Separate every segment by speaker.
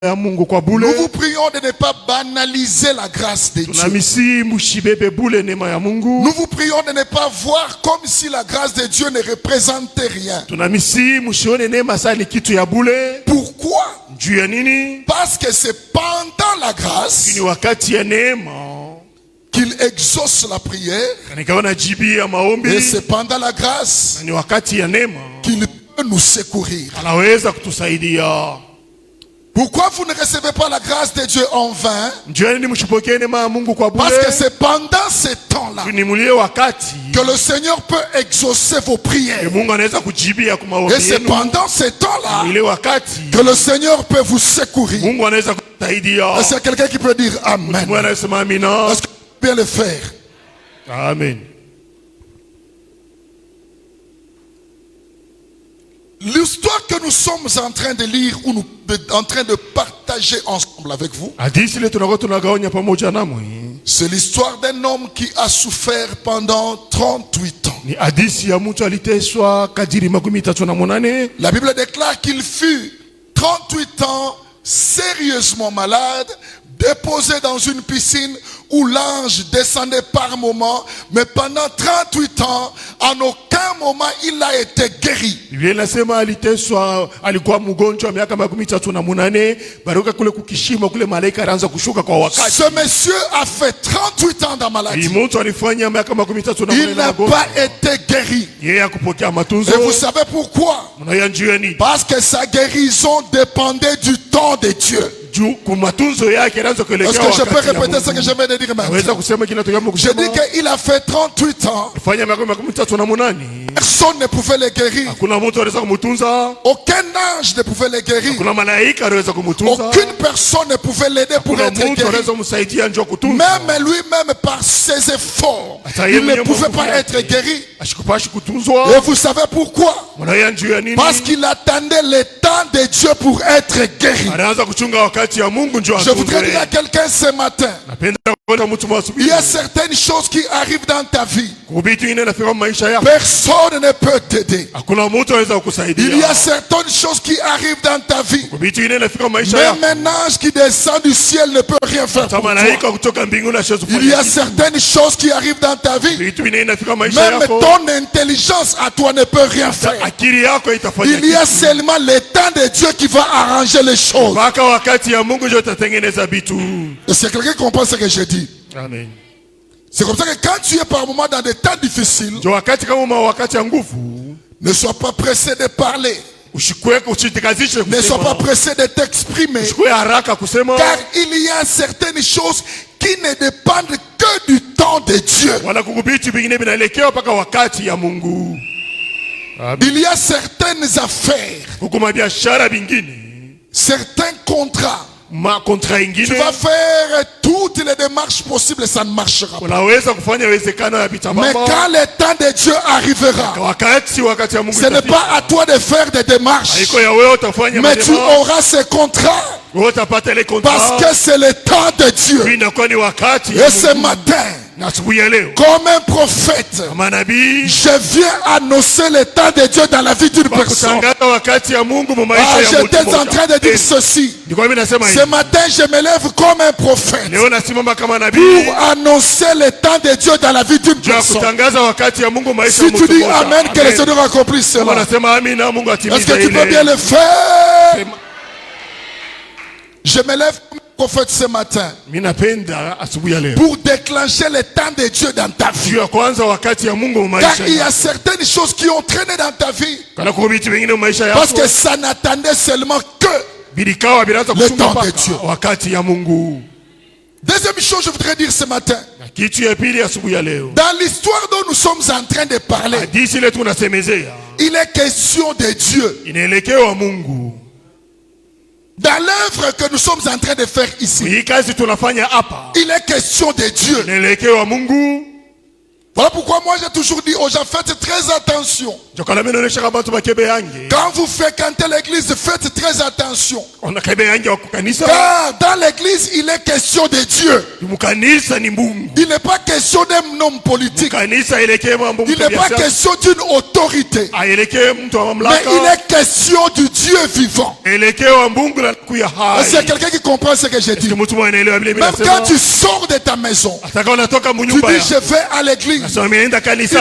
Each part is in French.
Speaker 1: Nous vous prions de ne pas banaliser la grâce de Dieu. Nous vous prions de ne pas voir comme si la grâce de Dieu ne représentait rien. Pourquoi? Parce que c'est pendant la grâce qu'il exauce la prière. Et c'est pendant la grâce qu'il peut nous secourir. Pourquoi vous ne recevez pas la grâce de Dieu en vain? Parce que c'est pendant ces temps-là que le Seigneur peut exaucer vos prières. Et c'est pendant ces temps-là que le Seigneur peut vous secourir. Est-ce qu'il y a quelqu'un qui peut dire Amen? Est-ce que vous pouvez bien le faire? Amen.
Speaker 2: L'histoire que nous sommes en train de lire ou nous en train de partager ensemble avec vous, c'est l'histoire d'un homme qui a souffert pendant 38 ans. La Bible déclare qu'il fut 38 ans sérieusement malade, déposé dans une piscine où l'ange descendait par moment, mais pendant 38 ans, en aucun moment il a été guéri. Ce monsieur a fait 38 ans dans maladie. Il n'a pas été guéri. Et vous savez pourquoi? Parce que sa guérison dépendait du temps de Dieu. Est-ce que je peux répéter ce que je viens de dire maintenant? Je dis qu'il a fait 38 ans. Personne ne pouvait le guérir. Aucun ange ne pouvait le guérir. Aucune personne ne pouvait l'aider pour être guéri. Même lui-même par ses efforts, il ne pouvait pas être guéri. Et vous savez pourquoi? Parce qu'il attendait le temps de Dieu pour être guéri. Je voudrais dire à quelqu'un ce matin, il y a certaines choses qui arrivent dans ta vie. Personne ne peut t'aider. Il y a certaines choses qui arrivent dans ta vie. Même un ange qui descend du ciel ne peut rien faire pour toi. Il y a certaines choses qui arrivent dans ta vie. Même ton intelligence à toi ne peut rien faire. Il y a seulement le temps de Dieu qui va arranger les choses. C'est quelqu'un qui comprend ce que je dis.
Speaker 1: Amen.
Speaker 2: C'est comme ça que quand tu es par moments dans des temps difficiles, ne sois pas pressé de parler. Ne sois pas pressé de t'exprimer. Car il y a certaines choses qui ne dépendent que du temps de Dieu. Il y a certaines affaires, certains contrats. Tu vas faire toutes les démarches possibles, ça ne marchera pas. Mais quand le temps de Dieu arrivera, ce n'est pas à toi de faire des démarches, mais tu auras ce contrat. Parce que c'est le temps de Dieu. Et ce matin, comme un prophète, je viens annoncer le temps de Dieu dans la vie d'une personne. J'étais en train de dire ceci. Ce matin, je me lève comme un prophète pour annoncer le temps de Dieu dans la vie d'une personne. Si tu dis Amen, que le Seigneur accomplisse cela. Est-ce que tu peux bien le faire? Je me lève comme un prophète ce matin pour déclencher le temps de Dieu dans ta vie. Car il y a certaines choses qui ont traîné dans ta vie parce que ça n'attendait seulement que le temps de Dieu. Deuxième chose, je voudrais dire ce matin, dans l'histoire dont nous sommes en train de parler, il est question de Dieu. Dans l'œuvre que nous sommes en train de faire ici, il est question de Dieu.
Speaker 1: Voilà pourquoi moi j'ai toujours dit aux gens, faites très attention. Quand vous fréquentez l'église, faites très attention. Car dans l'église, il est question de Dieu. Il n'est pas question d'un homme politique. Il n'est pas question d'une autorité. Mais il est question du Dieu vivant. Est-ce qu'il y a quelqu'un qui comprend ce que j'ai dit? Même quand tu sors de ta maison, tu dis je vais à l'église. Il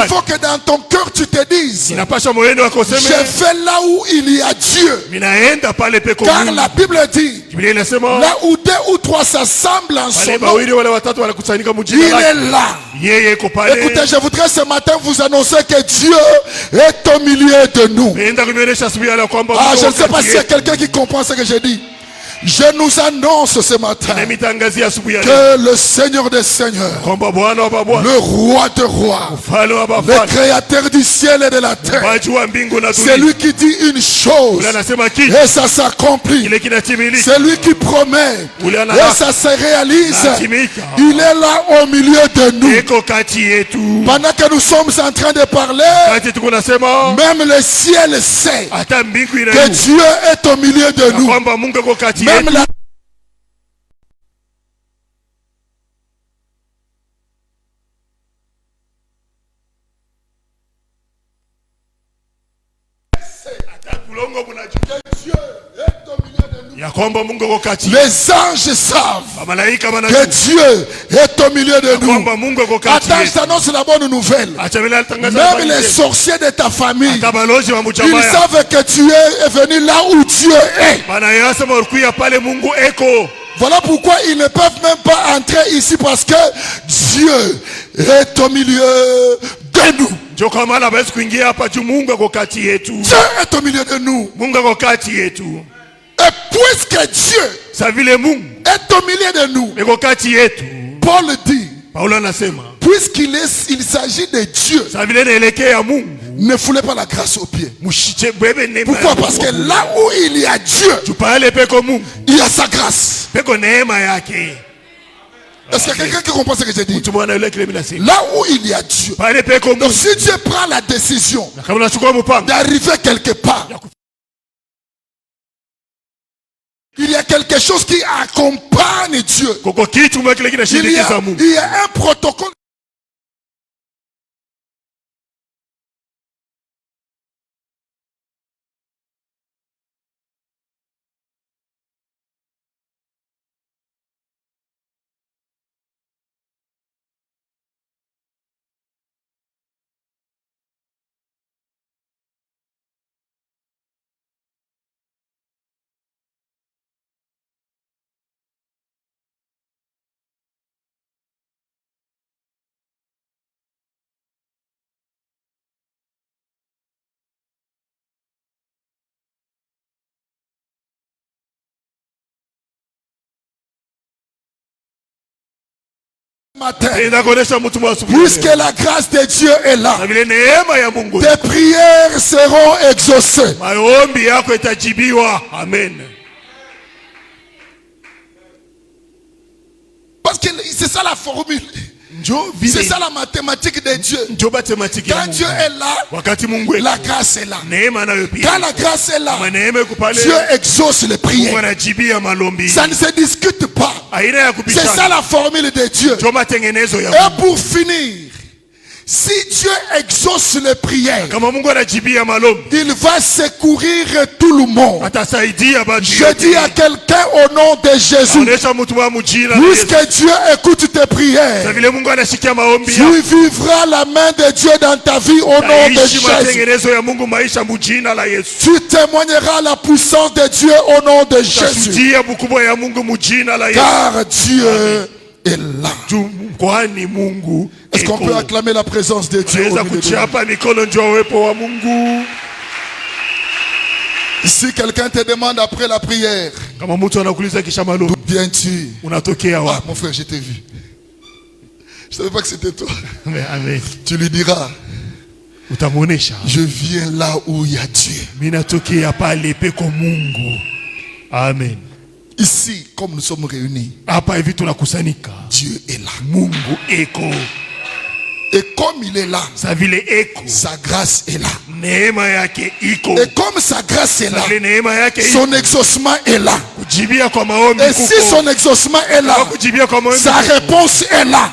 Speaker 1: faut que dans ton cœur tu te dises, je vais là où il y a Dieu. Car la Bible dit, là où 2 ou 3 s'assemblent en son nom, il est là. Écoutez, je voudrais ce matin vous annoncer que Dieu est au milieu de nous. Je ne sais pas s'il y a quelqu'un qui comprend ce que j'ai dit. Je nous annonce ce matin que le Seigneur des Seigneurs, le Roi de Rois, le Créateur du ciel et de la terre, c'est lui qui dit une chose et ça s'accomplit. C'est lui qui promet et ça se réalise. Il est là au milieu de nous. Pendant que nous sommes en train de parler, même le ciel sait que Dieu est au milieu de nous. Même la les anges savent que Dieu est au milieu de nous. Attends, je t'annonce la bonne nouvelle. Même les sorciers de ta famille, ils savent que tu es venu là où Dieu est. Voilà pourquoi ils ne peuvent même pas entrer ici, parce que Dieu est au milieu de nous. Dieu est au milieu de nous. Et puisque Dieu est au milieu de nous, Paul dit, puisqu'il s'agit de Dieu, ne foulez pas la grâce aux pieds. Pourquoi? Parce que là où il y a Dieu, il y a sa grâce. Est-ce qu'il y a quelqu'un qui comprend ce que j'ai dit? Là où il y a Dieu. Donc si Dieu prend la décision d'arriver quelque part, il y a quelque chose qui accompagne Dieu. Il y a un protocole. Matin, puisque la grâce de Dieu est là, tes prières seront exaucées. Amen. Parce que c'est ça la formule. C'est ça la mathématique de Dieu. Quand Dieu est là, la grâce est là. Quand la grâce est là, Dieu exauce les prières. Ça ne se discute pas. C'est ça la formule de Dieu. Et pour finir, si Dieu exauce les prières, il va secourir tout le monde. Je dis à quelqu'un au nom de Jésus, puisque Dieu écoute tes prières, tu vivras la main de Dieu dans ta vie au nom de Jésus. Tu témoigneras la puissance de Dieu au nom de Jésus. Car Dieu est là. Est-ce qu'on peut acclamer la présence de Dieu au milieu de nous? Si quelqu'un te demande après la prière, d'où viens-tu? Ah, mon frère, je t'ai vu. Je ne savais pas que c'était toi. Tu lui diras, je viens là où il y a Dieu.
Speaker 2: Amen.
Speaker 1: Ici, comme nous sommes réunis, Dieu est là. Et comme il est là, sa grâce est là. Et comme sa grâce est là, son exaucement est là. Et si son exaucement est là, sa réponse est là.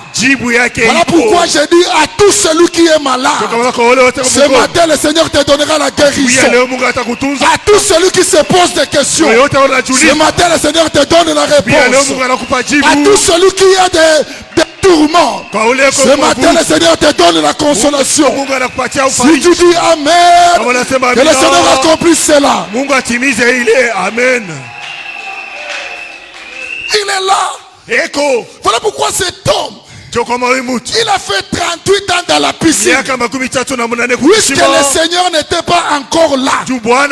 Speaker 1: Voilà pourquoi j'ai dit à tout celui qui est malade, ce matin le Seigneur te donnera la guérison. À tout celui qui se pose des questions, ce matin le Seigneur te donne la réponse. À tout celui qui a des tourments, ce matin le Seigneur te donne la consolation. Si tu dis Amen, que le Seigneur accomplisse cela.
Speaker 2: Amen.
Speaker 1: Il est là. Voilà pourquoi cet homme, il a fait 38 ans dans la piscine. Puisque le Seigneur n'était pas encore là, il pouvait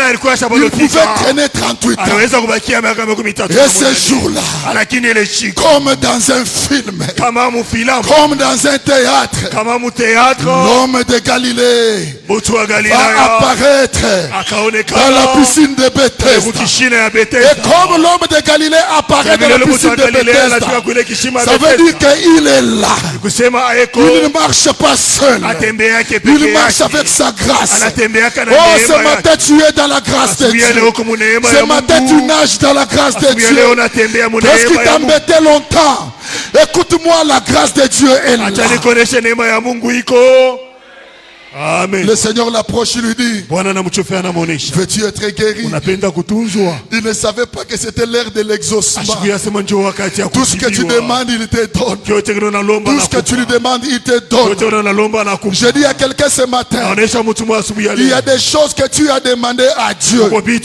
Speaker 1: traîner 38 ans. Et ce jour-là, comme dans un film, comme dans un théâtre, l'homme de Galilée va apparaître dans la piscine de Bethesda. Et comme l'homme de Galilée apparaît dans la piscine de Bethesda, ça veut dire qu'il est là. Il ne marche pas seul. Il marche avec sa grâce. Oh, ce matin tu es dans la grâce de Dieu. Ce matin tu nages dans la grâce de Dieu. Qu'est-ce qui t'embêtait longtemps? Écoute-moi, la grâce de Dieu est là.
Speaker 2: Amen.
Speaker 1: Le Seigneur l'approche, il lui dit, veux-tu être guéri? Il ne savait pas que c'était l'heure de l'exaucement. Tout ce que tu demandes, il te donne. Tout ce que tu lui demandes, il te donne. Je dis à quelqu'un ce matin, il y a des choses que tu as demandées à Dieu. Aujourd'hui,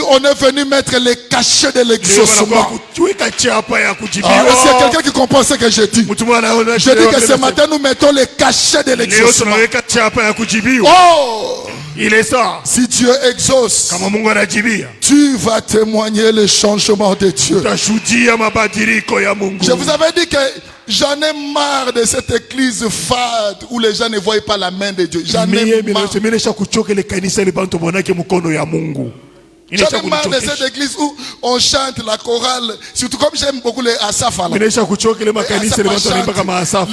Speaker 1: on est venu mettre les cachets de l'exaucement. Est-ce qu'il y a quelqu'un qui comprend ce que je dis? Je dis que ce matin, nous mettons les cachets de l'exaucement. Oh,
Speaker 2: il est ça.
Speaker 1: Si Dieu exauce, tu vas témoigner le changement de Dieu. Je vous avais dit que j'en ai marre de cette église fade où les gens ne voient pas la main de Dieu. J'en ai marre. J'en ai marre de cette église où on chante la chorale, surtout comme j'aime beaucoup les Asaf. Les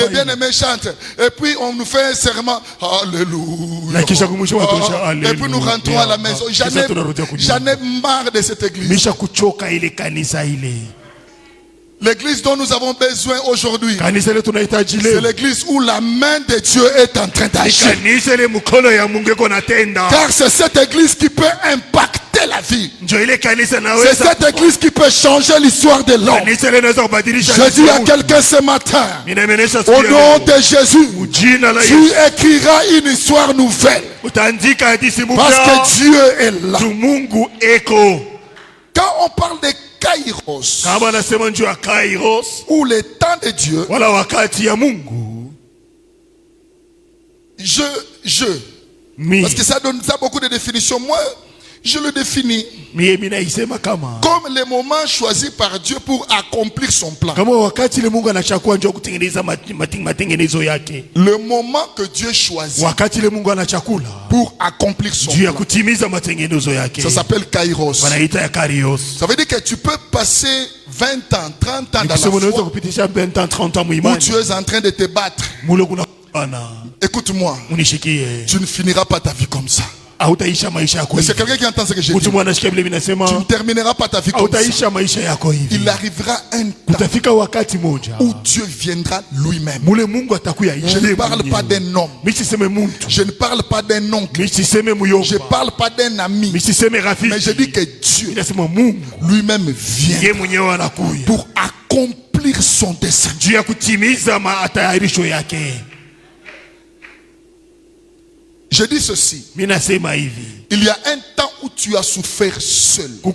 Speaker 1: bien-aimés chantent. Et puis on nous fait un serment. Alléluia. Et puis nous rentrons à la maison. J'en ai marre de cette église. L'église dont nous avons besoin aujourd'hui, c'est l'église où la main de Dieu est en train d'agir. Car c'est cette église qui peut impacter la vie. C'est cette église qui peut changer l'histoire de l'homme. Je dis à quelqu'un ce matin, au nom de Jésus, tu écriras une histoire nouvelle. Parce que Dieu est là. Quand on parle de Kairos, ou le temps de Dieu, parce que ça donne ça beaucoup de définitions. Moi, je le définis comme les moments choisis par Dieu pour accomplir son plan. Le moment que Dieu choisit pour accomplir son plan, ça s'appelle Kairos. Ça veut dire que tu peux passer 20 ans, 30 ans dans la foi où tu es en train de te battre. Écoute-moi, tu ne finiras pas ta vie comme ça. C'est quelqu'un qui entend ce que je dis. Tu ne termineras pas ta vie comme ça. Il arrivera un temps où Dieu viendra lui-même. Je ne parle pas d'un homme. Je ne parle pas d'un oncle. Je ne parle pas d'un ami. Mais je dis que Dieu lui-même vient pour accomplir son dessein. Je dis ceci. Il y a un temps où tu as souffert seul. Mais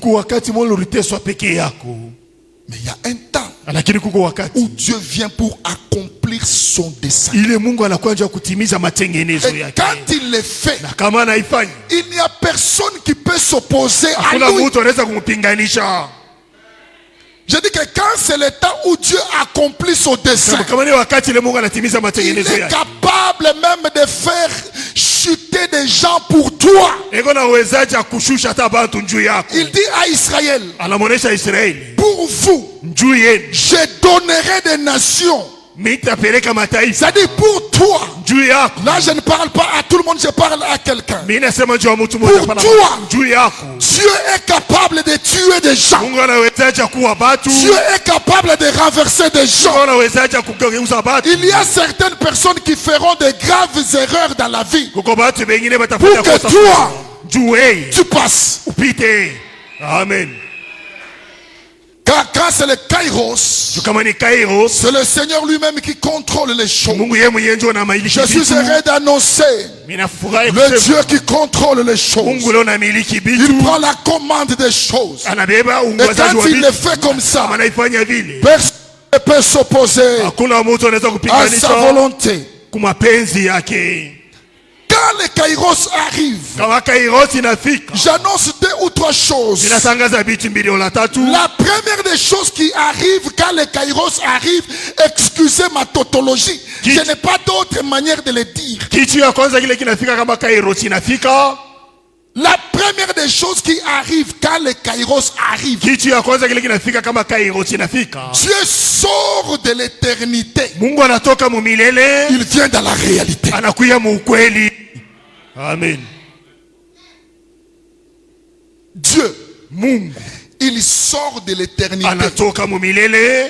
Speaker 1: il y a un temps où Dieu vient pour accomplir son dessein. Et quand il le fait, il n'y a personne qui peut s'opposer à lui. Je dis que quand c'est le temps où Dieu accomplit son dessein, il est capable même de faire chuter des gens pour toi. Il dit à Israël, pour vous, je donnerai des nations C'est-à-dire pour toi. Là, je ne parle pas à tout le monde, je parle à quelqu'un. Pour toi, Dieu est capable de tuer des gens. Dieu est capable de renverser des gens. Il y a certaines personnes qui feront de graves erreurs dans la vie pour que toi, tu passes.
Speaker 2: Amen.
Speaker 1: Quand c'est le Kairos, c'est le Seigneur lui-même qui contrôle les choses. Je suis heureux d'annoncer le Dieu qui contrôle les choses. Il prend la commande des choses. Et quand il le fait comme ça, personne ne peut s'opposer à sa volonté. Quand le Kairos arrive, j'annonce 2 ou 3 choses. La première des choses qui arrivent quand le Kairos arrive, excusez ma tautologie, je n'ai pas d'autre manière de le dire. La première des choses qui arrive quand le Kairos arrive, Dieu sort de l'éternité. Il vient dans la réalité.
Speaker 2: Amen.
Speaker 1: Dieu, il sort de l'éternité.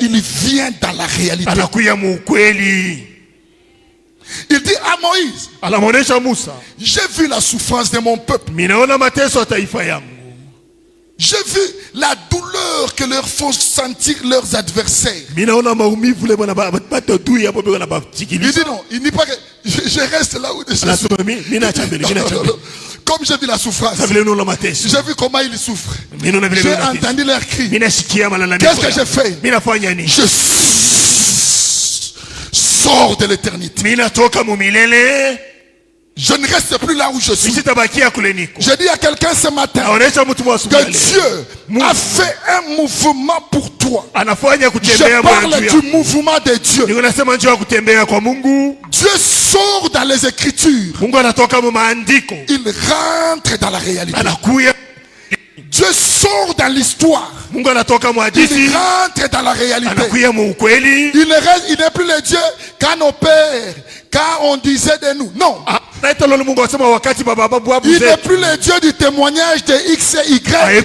Speaker 1: Il vient dans la réalité. Il dit à Moïse, j'ai vu la souffrance de mon peuple. J'ai vu la douleur que leur font sentir leurs adversaires. Il dit non, il dit pas que je reste là où je suis. Comme j'ai vu la souffrance, j'ai vu comment ils souffrent, j'ai entendu leurs cris. Qu'est-ce que j'ai fait? Je sors de l'éternité. Je ne reste plus là où je suis. Je dis à quelqu'un ce matin que Dieu a fait un mouvement pour toi. Je parle du mouvement de Dieu. Dieu sort dans les Écritures. Il rentre dans la réalité. Dieu sort dans l'histoire. Il rentre dans la réalité. Il n'est plus le Dieu quand nos pères, quand on disait de nous. Non. Il n'est plus le Dieu du témoignage de X et Y. Mais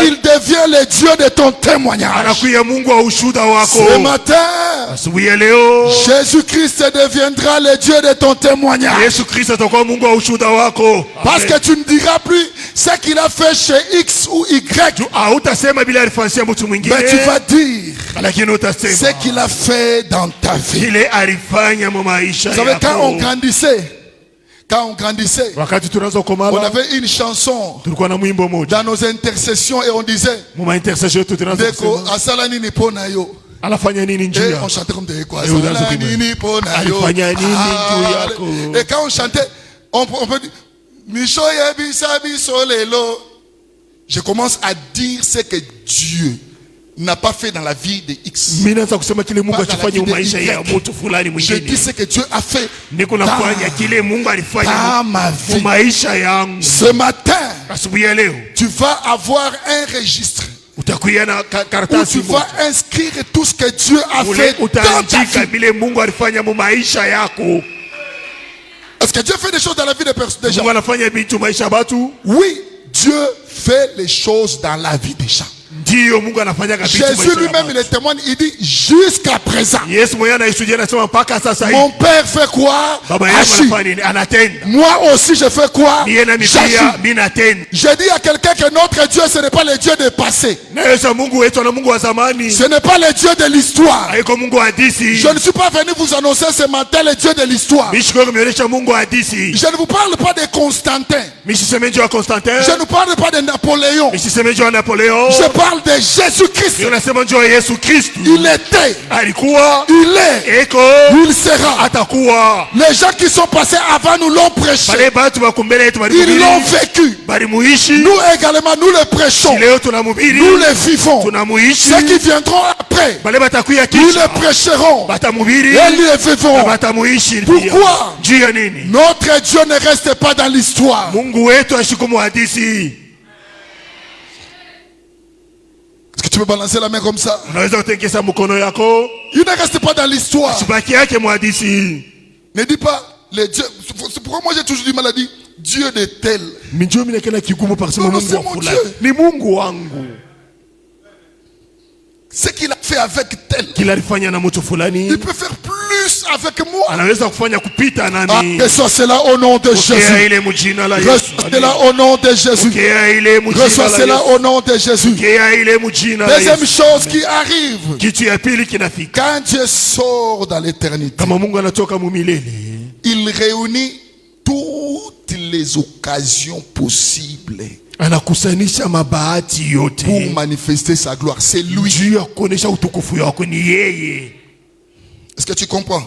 Speaker 1: il devient le Dieu de ton témoignage. Ce matin, Jésus-Christ deviendra le Dieu de ton témoignage. Parce que tu ne diras plus ce qu'il a fait chez X ou Y. Mais tu vas dire ce qu'il a fait dans ta vie. Vous savez, quand on grandissait, on avait une chanson dans nos intercessions et on disait Deko asalani ni pona yo. Et on chantait comme des quoi. Et quand on chantait, on peut dire je commence à dire ce que Dieu n'a pas fait dans la vie de X. Je dis ce que Dieu a fait dans ma vie. Ce matin, tu vas avoir un registre où tu vas inscrire tout ce que Dieu a fait dans ta vie. Est-ce que Dieu fait des choses dans la vie des gens? Oui, Dieu fait les choses dans la vie des gens. Jésus lui-même il témoigne, il dit jusqu'à présent mon père fait quoi? Moi aussi je fais quoi? Je dis à quelqu'un que notre Dieu ce n'est pas le Dieu du passé, ce n'est pas le Dieu de l'histoire. Je ne suis pas venu vous annoncer ce matin le Dieu de l'histoire. Je ne vous parle pas de Constantin, je ne parle pas de Napoléon, je parle de Jésus-Christ. Il était, il est, il sera. Les gens qui sont passés avant nous l'ont prêché, ils l'ont vécu. Nous également nous le prêchons, nous le vivons. Ceux qui viendront après, nous le prêcherons et nous le vivons. Pourquoi? Notre Dieu ne reste pas dans l'histoire. Tu peux balancer la main comme ça.
Speaker 2: Il ne
Speaker 1: reste pas dans l'histoire.
Speaker 2: Ne
Speaker 1: dis pas, les dieux. C'est pourquoi moi j'ai toujours du mal à dire Dieu de tel. Non, c'est mon Dieu. Ce qu'il a fait avec tel, il peut faire plus avec moi. Reçois cela au nom de Jésus. Reçois cela au nom de Jésus. Reçois cela au nom de Jésus. Deuxième chose qui arrive, quand Dieu sort dans l'éternité, il réunit toutes les occasions possibles pour manifester sa gloire. C'est lui. Est-ce que tu comprends?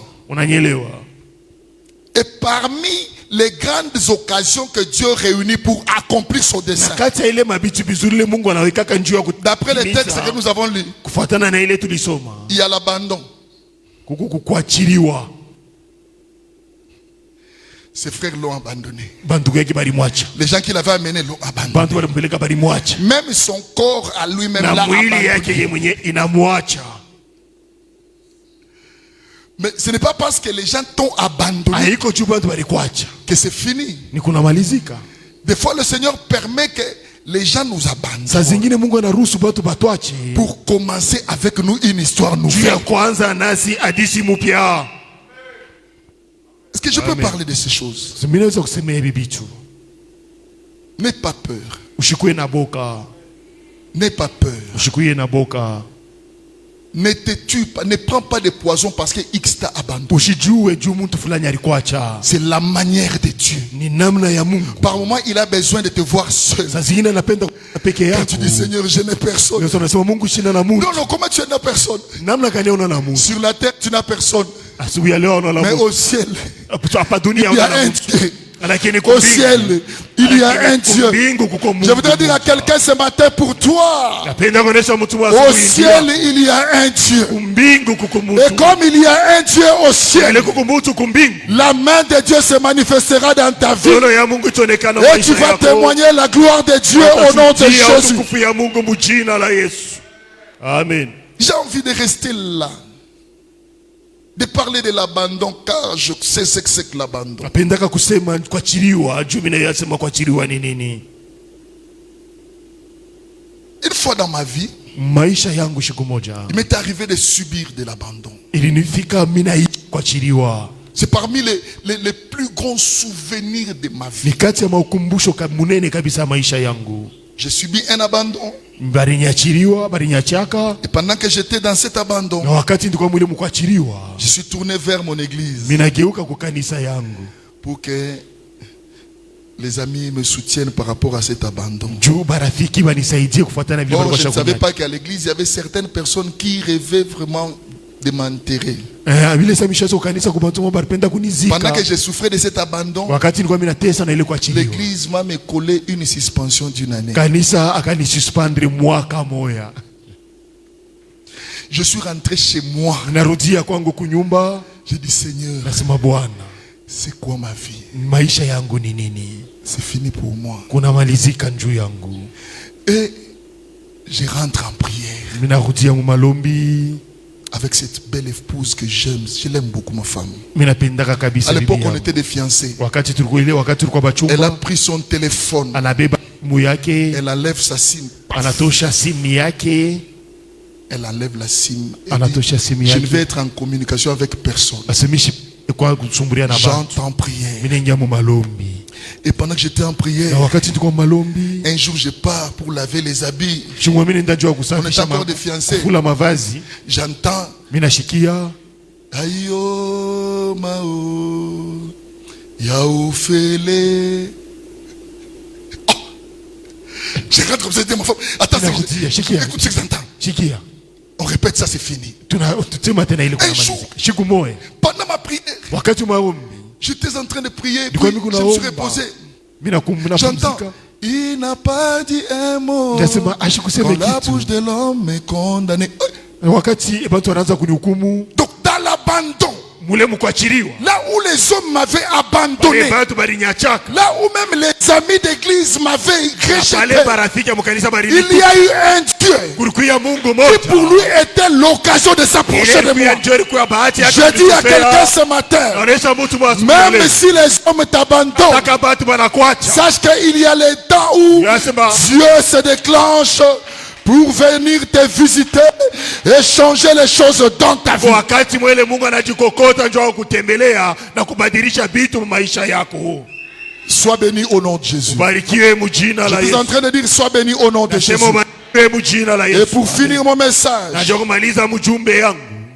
Speaker 1: Et parmi les grandes occasions que Dieu réunit pour accomplir son dessein, d'après les textes que nous avons lus, il y a l'abandon. Ses frères l'ont abandonné. Les gens qui l'avaient amené l'ont abandonné. Même son corps à lui-même l'a abandonné. Mais ce n'est pas parce que les gens t'ont abandonné que c'est fini. Des fois le Seigneur permet que les gens nous abandonnent pour commencer avec nous une histoire nouvelle. Est-ce que je peux parler de ces choses? N'aie pas peur. N'aie pas peur. Ne te tue pas, ne prends pas de poison parce que X t'a abandonné. C'est la manière de Dieu. Par moment, il a besoin de te voir seul. Quand tu dis Seigneur, je n'ai personne. Non, comment tu n'as personne? Sur la terre, tu n'as personne. Mais au ciel, il y a un Dieu. Au ciel, il y a un Dieu. Je voudrais dire à quelqu'un ce matin pour toi. Au ciel, il y a un Dieu. Et comme il y a un Dieu au ciel, la main de Dieu se manifestera dans ta vie. Et tu vas témoigner la gloire de Dieu au nom de Jésus.
Speaker 2: Amen.
Speaker 1: J'ai envie de rester là, de parler de l'abandon, car je sais ce que c'est que l'abandon. Une fois dans ma vie, il m'est arrivé de subir de l'abandon. C'est parmi les plus grands souvenirs de ma vie. J'ai subi un abandon. Et pendant que j'étais dans cet abandon, je suis tourné vers mon église pour que les amis me soutiennent par rapport à cet abandon. Or, je ne savais pas qu'à l'église, il y avait certaines personnes qui rêvaient vraiment de m'enterrer. Pendant que je souffrais de cet abandon, l'église m'a collé une suspension d'une année. Je suis rentré chez moi. J'ai dit Seigneur, c'est quoi ma vie? C'est fini pour moi. Et je rentre en prière avec cette belle épouse que j'aime. Je l'aime beaucoup, ma femme. À l'époque, on était des fiancés. Elle a pris son téléphone. Elle enlève sa SIM. Elle enlève la SIM. Je ne vais être en communication avec personne. J'entends prière. Et pendant que j'étais en prière, un jour je pars pour laver les habits. On est encore des fiancés. J'entends Ayo Mao Yaoufele. Je rentre comme ça, ma femme. Attends, écoute ce que j'entends. On répète ça, c'est fini. Un jour, pendant ma prière, j'étais en train de prier, puis je me suis reposé. J'entends, il n'a pas dit un mot. Quand la bouche de l'homme est condamnée. Donc dans l'abandon, Là où les hommes m'avaient abandonné. Là où même les amis d'église m'avaient rejeté. Il y a eu un Dieu qui pour lui était l'occasion de s'approcher de moi. Je dis à quelqu'un ce matin, même si les hommes t'abandonnent, sache qu'il y a les temps où Dieu se déclenche pour venir te visiter et changer les choses dans ta vie. Sois béni au nom de Jésus. Je suis en train de dire sois béni au nom de Jésus. Et pour finir mon message,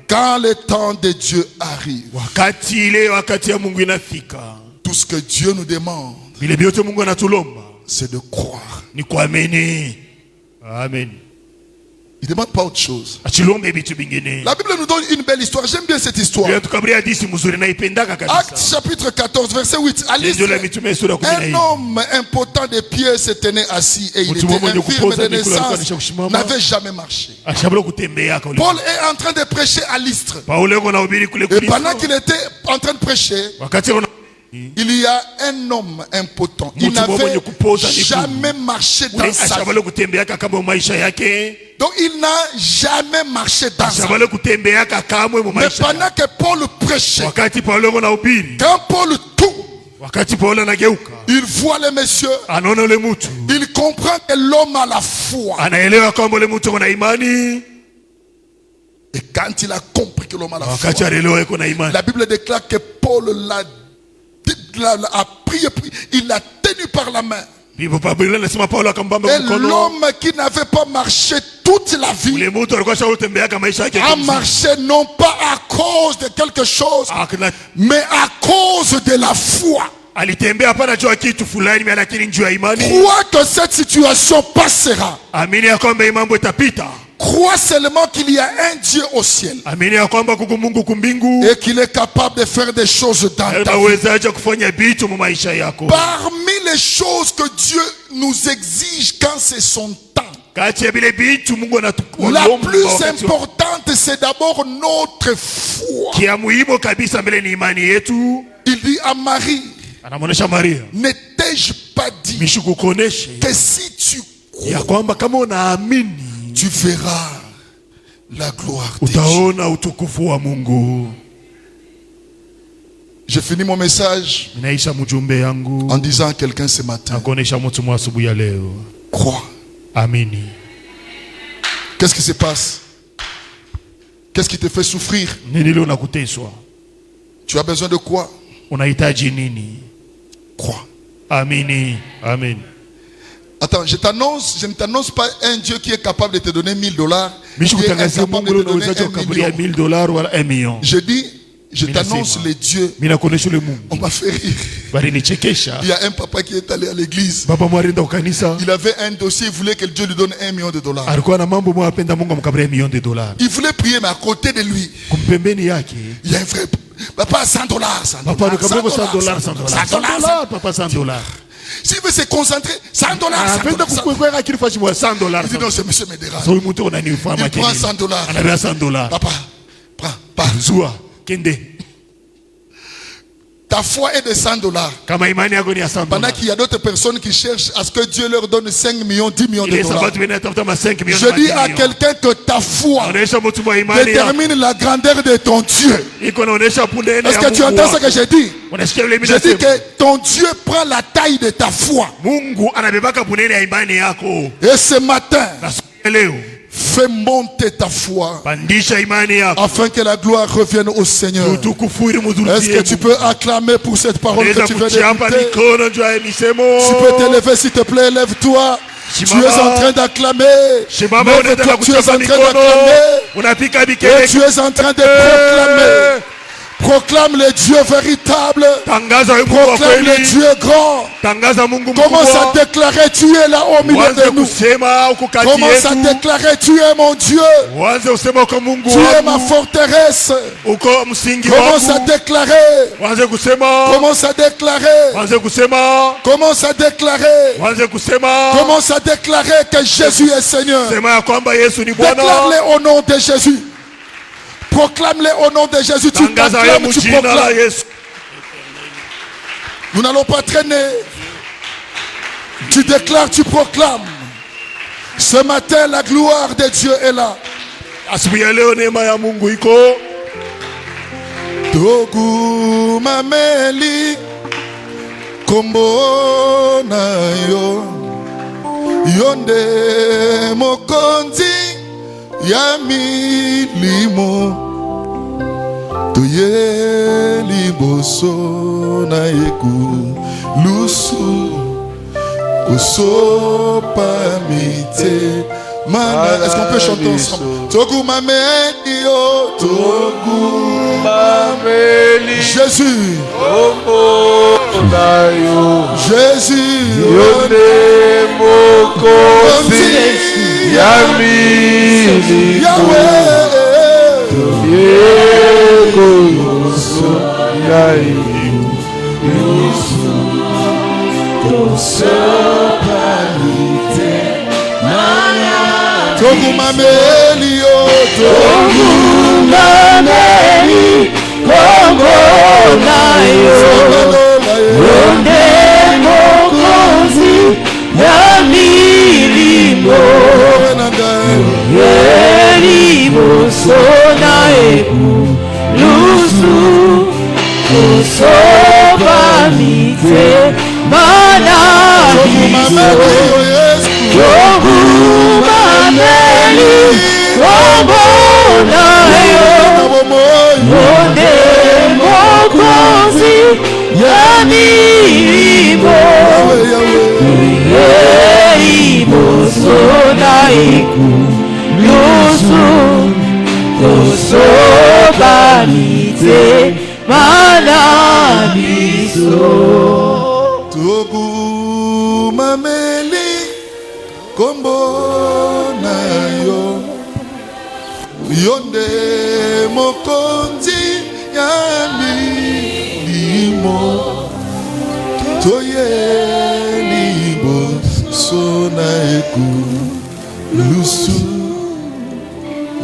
Speaker 1: quand le temps de Dieu arrive, tout ce que Dieu nous demande, c'est de croire.
Speaker 2: Amen.
Speaker 1: Il ne demande pas autre chose. La Bible nous donne une belle histoire. J'aime bien cette histoire. Actes chapitre 14 verset 8. À Lystre, un homme impotent de pieds se tenait assis et il était infirme de naissance, n'avait jamais marché. Paul est en train de prêcher à Lystre. Et pendant qu'il était en train de prêcher, il y a un homme impotent. Il n'avait jamais marché dans sa vie. Donc il n'a jamais marché dans sa vie. Mais pendant que Paul prêchait, quand Paul tourne, il voit le monsieur. Il comprend que l'homme a la foi. Et quand il a compris que l'homme a la foi, la Bible déclare que Paul a prié, il l'a tenu par la main. Et l'homme qui n'avait pas marché toute la vie a marché non pas à cause de quelque chose, mais à cause de la foi. Crois que cette situation passera. Crois seulement qu'il y a un Dieu au ciel et qu'il est capable de faire des choses dans ta vie. Parmi les choses que Dieu nous exige quand c'est son temps, la plus importante, c'est d'abord notre foi. Il dit à Marie, ne t'ai-je pas dit que si tu crois, tu verras la gloire de Dieu. J'ai fini mon message en disant à quelqu'un ce matin, crois. Qu'est-ce qui se passe? Qu'est-ce qui te fait souffrir? Tu as besoin de quoi? Crois.
Speaker 2: Amen.
Speaker 1: Attends, je ne t'annonce pas un Dieu qui est capable de te donner $1000, qui est incapable de te donner $1 million. Je dis, je t'annonce les dieux. On m'a fait rire. Il y a un papa qui est allé à l'église. Il avait un dossier, il voulait que Dieu lui donne $1 million. Il voulait prier, mais à côté de lui, il y a un frère. Papa, $100. S'il veut se concentrer, $100. Il dit non, ce monsieur me dérange. Il prend $100. Papa, prends. Ta foi est de $100. Pendant qu'il y a d'autres personnes qui cherchent à ce que Dieu leur donne 5 millions, 10 millions de dollars. Je dis à quelqu'un que ta foi détermine la grandeur de ton Dieu. Est-ce que tu entends ce que je dis? Je dis que ton Dieu prend la taille de ta foi. Et ce matin, fais monter ta foi afin que la gloire revienne au Seigneur. Est-ce que tu peux acclamer pour cette parole que tu viens d'écouter? Tu peux t'élever s'il te plaît, lève-toi. Tu es en train d'acclamer. Tu es en train d'acclamer. Et tu es en train de proclamer. Proclame le Dieu véritable. Proclame le Dieu grand. Commence à déclarer tu es là au milieu de nous. Commence à déclarer tu es mon Dieu. Tu es ma forteresse. Commence à déclarer. Commence à déclarer. Commence à déclarer. Commence à déclarer que Jésus est Seigneur. Déclare-le au nom de Jésus. Proclame-les au nom de Jésus. Tu t'acclames, tu proclames. Nous n'allons pas traîner. Tu déclares, tu proclames. Ce matin, la gloire de Dieu est là. Togu mameli kombo na yo yonde mokonzi ya milimo toye liboso na yeku lusu osopamite. Est-ce qu'on peut chanter ensemble? Togu mameli yo, Togu mameli Jésus, Jésus,
Speaker 2: yonde mokozi yamili
Speaker 1: Yahweh,
Speaker 2: yeko yoso yaiku yoso osopamite.
Speaker 1: Togu mameli yo,
Speaker 2: Togu mameli kombo na yo yonde mokozi ya milimo yeliboso na eku lusu osopamite mana biso. Togu mameli kombo na yo yonde mokozi ya milimo yeliboso na eku lusu osopamite mana biso.
Speaker 1: Togu mameli kombo na yo yonde mokonzi ya milimo toye liboso na eku lusu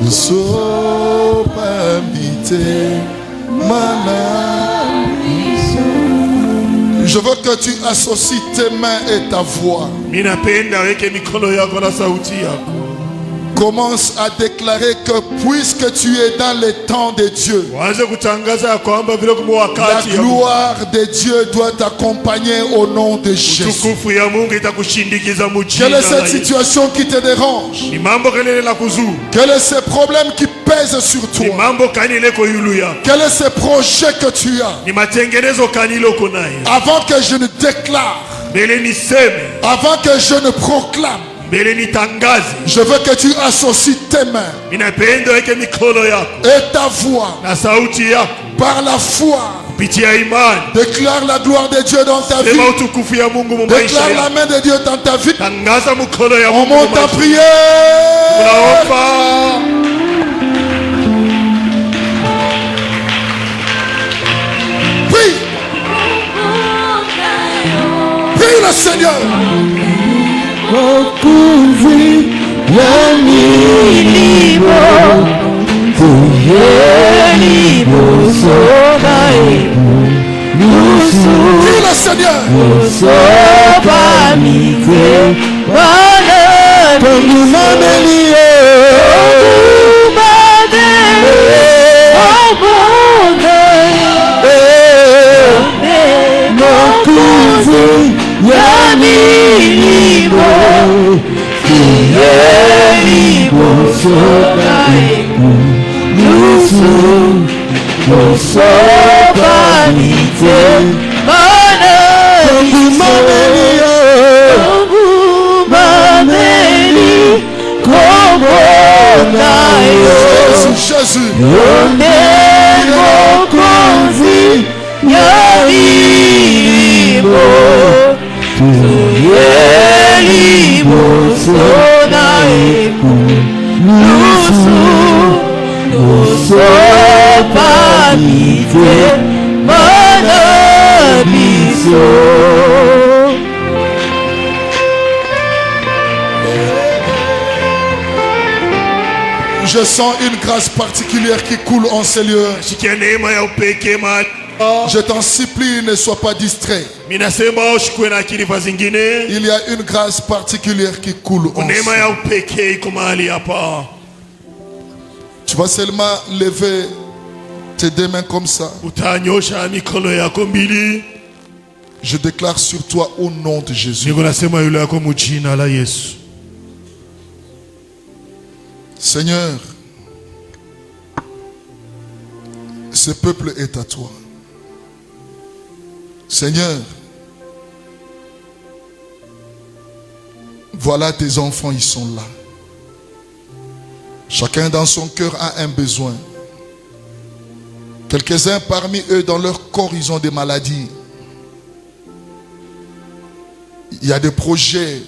Speaker 1: osopamite mana. Je veux que tu associes tes mains et ta voix. Commence à déclarer que puisque tu es dans les temps de Dieu, la gloire de Dieu doit t'accompagner au nom de Jésus. Quelle est cette situation qui te dérange? Quels sont ces problèmes qui pèsent sur toi? Quels sont ces projets que tu as? Avant que je ne déclare, avant que je ne proclame, je veux que tu associes tes mains et ta voix par la foi. Déclare la gloire de Dieu dans ta vie. Déclare la main de Dieu dans ta vie. On monte à prier. Prie. Prie le Seigneur.
Speaker 2: Mokuzi ya milimo yeliboso na eku lusu osopamite mana Togu mameli yo, mokuzi ya milimo yeliboso na eku lusu osopamite mana Togu mameli yo, kombo na yo
Speaker 1: Jésus,
Speaker 2: yonde mokonzi ya milimo yeliboso na eku lusu osopamite mana biso.
Speaker 1: Je sens une grâce particulière qui coule en ces lieux. Je t'en supplie, ne sois pas distrait. Il y a une grâce particulière qui coule en ces lieux. Tu vas seulement lever tes deux mains comme ça. Je déclare sur toi au nom de Jésus. Seigneur, ce peuple est à toi. Seigneur, voilà tes enfants, ils sont là. Chacun dans son cœur a un besoin. Quelques-uns parmi eux, dans leur corps, ils ont des maladies. Il y a des projets.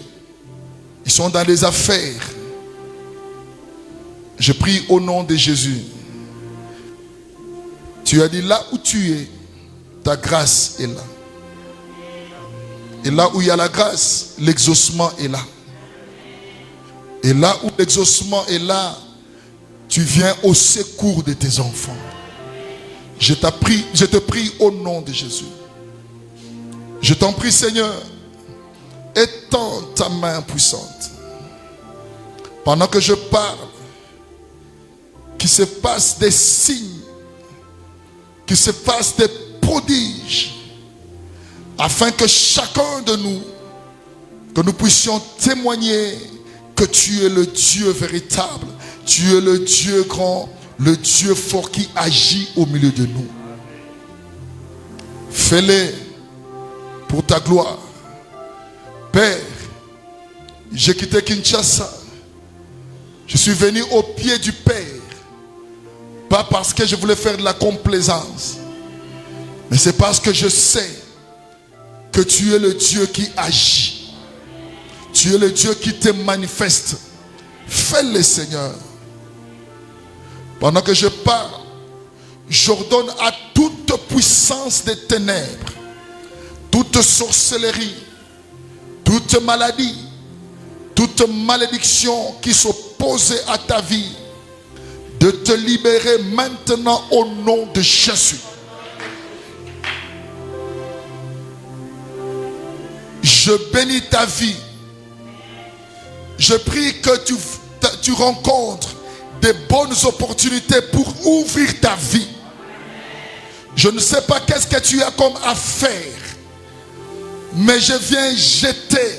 Speaker 1: Ils sont dans des affaires. Je prie au nom de Jésus. Tu as dit là où tu es, ta grâce est là. Et là où il y a la grâce, l'exaucement est là. Et là où l'exaucement est là, tu viens au secours de tes enfants. Je te prie au nom de Jésus. Je t'en prie, Seigneur, étends ta main puissante. Pendant que je parle, qu'il se passe des signes, qu'il se passe des prodiges, afin que chacun de nous, que nous puissions témoigner que tu es le Dieu véritable, tu es le Dieu grand, le Dieu fort qui agit au milieu de nous. Fais-le pour ta gloire. Père, j'ai quitté Kinshasa. Je suis venu au pied du Père. Pas parce que je voulais faire de la complaisance, mais c'est parce que je sais que tu es le Dieu qui agit. Tu es le Dieu qui te manifeste. Fais-le, Seigneur. Pendant que je parle, j'ordonne à toute puissance des ténèbres, toute sorcellerie, toute maladie, toute malédiction qui s'opposait à ta vie, de te libérer maintenant au nom de Jésus. Je bénis ta vie. Je prie que tu rencontres des bonnes opportunités pour ouvrir ta vie. Je ne sais pas qu'est-ce que tu as comme affaire, mais je viens jeter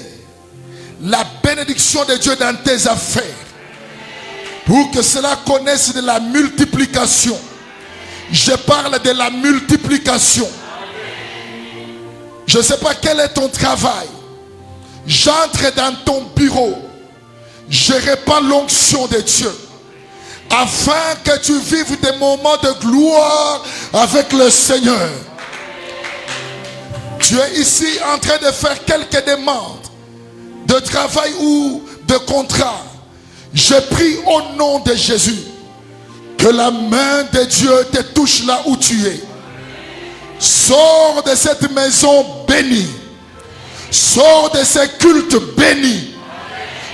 Speaker 1: la bénédiction de Dieu dans tes affaires, pour que cela connaisse de la multiplication. Je parle de la multiplication. Je ne sais pas quel est ton travail. J'entre dans ton bureau. Je répands l'onction de Dieu, afin que tu vives des moments de gloire avec le Seigneur. Tu es ici en train de faire quelques demandes de travail ou de contrat. Je prie au nom de Jésus que la main de Dieu te touche là où tu es. Sors de cette maison bénie. Sors de ces cultes bénis.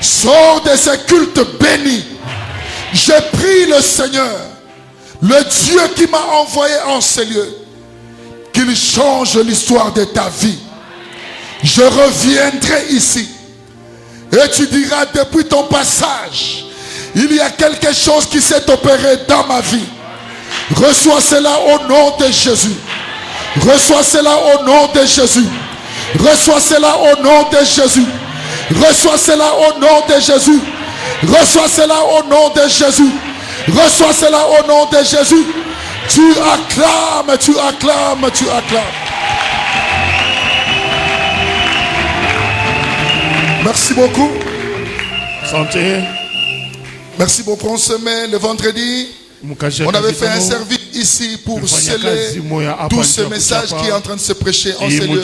Speaker 1: Sors de ces cultes bénis. Je prie le Seigneur, le Dieu qui m'a envoyé en ces lieux, qu'il change l'histoire de ta vie. Je reviendrai ici et tu diras, depuis ton passage, il y a quelque chose qui s'est opéré dans ma vie. Reçois cela au nom de Jésus. Reçois cela au nom de Jésus. Reçois cela au nom de Jésus. Reçois cela au nom de Jésus. Reçois cela au nom de Jésus. Reçois cela au nom de Jésus. Tu acclames, tu acclames, tu acclames. Merci beaucoup.
Speaker 2: Santé.
Speaker 1: Merci beaucoup. On se met le vendredi. On avait fait un service ici pour sceller tous ces messages qui est en train de se prêcher en ces lieux.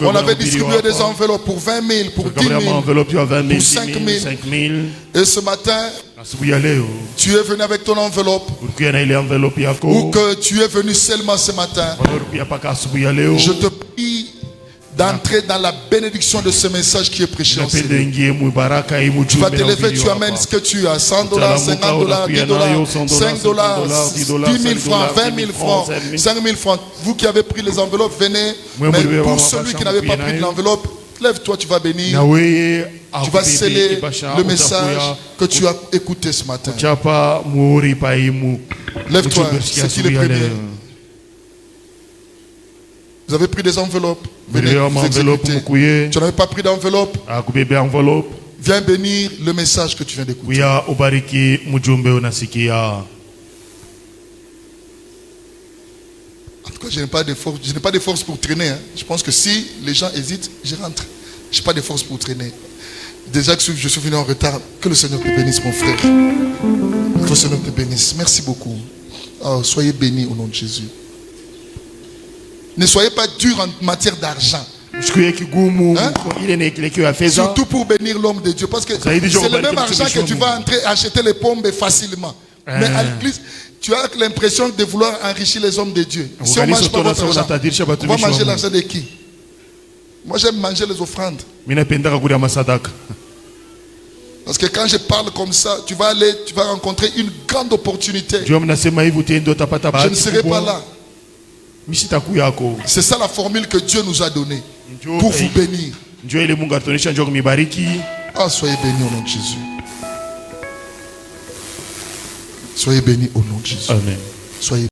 Speaker 1: On avait distribué des enveloppes pour 20 000, pour 10 000, pour 5 000. Et ce matin, tu es venu avec ton enveloppe, ou que tu es venu seulement ce matin. Je te prie d'entrer dans la bénédiction de ce message qui est prêché en ce lieu. Tu vas te lever, tu amènes ce que tu as, 100 $, 50 $, 10 $, 5 $, 10 000 francs, 20 000 francs, 5 000 francs. Vous qui avez pris les enveloppes, venez. Mais pour celui qui n'avait pas pris de l'enveloppe, lève-toi, tu vas bénir. Tu vas sceller le message que tu as écouté ce matin. Lève-toi, c'est qui le premier? Vous avez pris des enveloppes. Venez vous exécuter. Tu n'avais pas pris d'enveloppe. Viens bénir le message que tu viens d'écouter. En tout cas, je n'ai pas de force pour traîner. Hein. Je pense que si les gens hésitent, je rentre. Je n'ai pas de force pour traîner. Déjà que je suis venu en retard, que le Seigneur te bénisse, mon frère. Que le Seigneur te bénisse. Merci beaucoup. Oh, soyez bénis au nom de Jésus. Ne soyez pas dur en matière d'argent. Hein? Surtout pour bénir l'homme de Dieu. Parce que c'est le même argent que tu vas entrer acheter les pommes facilement. Mais à l'église, tu as l'impression de vouloir enrichir les hommes de Dieu. Si on ne mange pas votre argent, on va manger l'argent de qui? Moi j'aime manger les offrandes. Parce que quand je parle comme ça, tu vas rencontrer une grande opportunité. Je ne serai pas là. C'est ça la formule que Dieu nous a donnée pour vous bénir. Ah, soyez bénis au nom de Jésus. Soyez bénis au nom de Jésus.
Speaker 2: Amen.
Speaker 1: Soyez